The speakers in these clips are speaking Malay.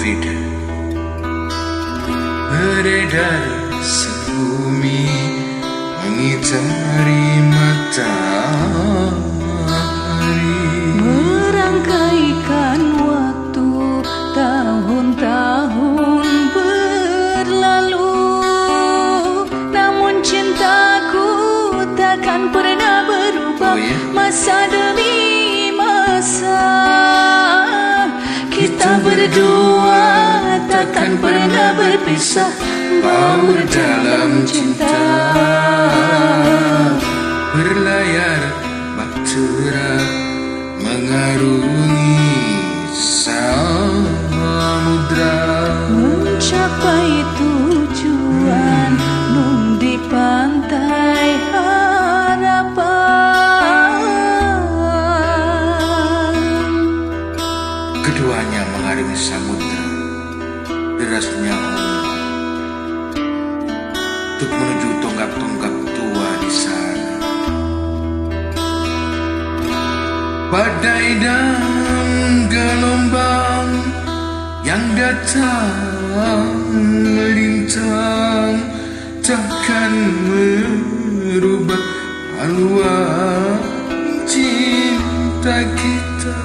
David. Beredar sebumi mengitari matahari, merangkaikan waktu tahun-tahun berlalu, namun cintaku takkan pernah berubah. Masa demi masa kita berdua takkan pernah berpisah, baur dalam cinta. Berlayar bahtera mengarungi samudra, mencapai tujuan nun di pantai harapan. Keduanya mengarungi samudra, derasnya untuk menuju tonggak-tonggak tua di sana. Badai dan gelombang yang datang melintang takkan merubah haluan cinta kita.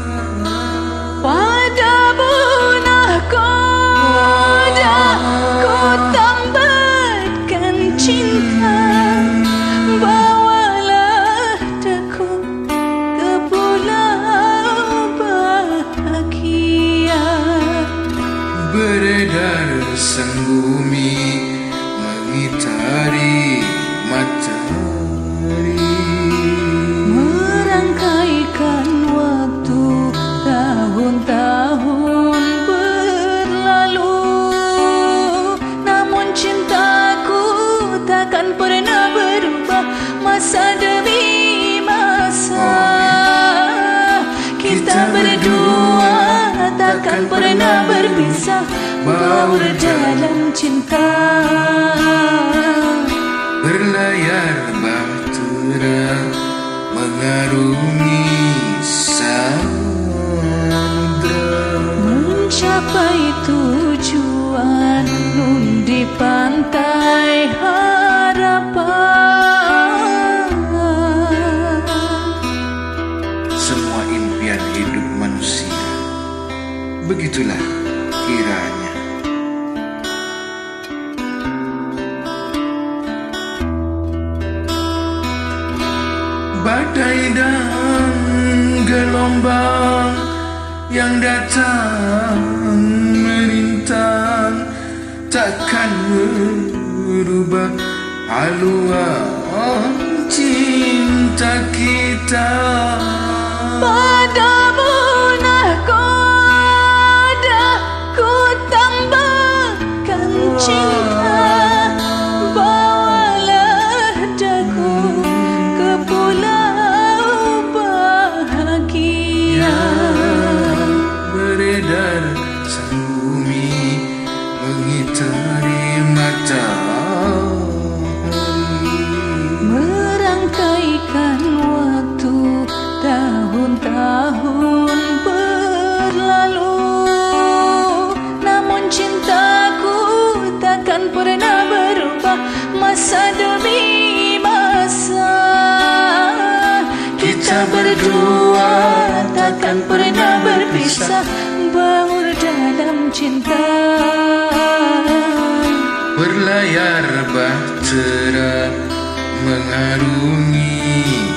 Pada bunah koda ku tambatkan cinta, bawalah aku ke pulau bahagia. Beredar sang bumi mengitari matahari, merangkaikan waktu tahun-tahun berlalu, namun cintaku takkan pernah berubah. Masa demi masa kita berdua takkan pernah berpisah, baur dalam cinta. berlayar bahtera mengarungi samudra, mencapai tujuan nun di pantai harapan. semua impian hidup manusia begitulah kiranya. Badai dan gelombang yang datang melintang takkan merubah haluan cinta kita. Pada bunah koda ku tambahkan cinta, bawalah daku ke pulau bahagia. Beredar sang bumi mengitari matahari, merangkaikan waktu tahun-tahun berlalu, namun cintaku takkan pernah berubah. Masa demi masa kita berdua takkan pernah berpisah, baur dalam cinta. berlayar bahtera mengarungi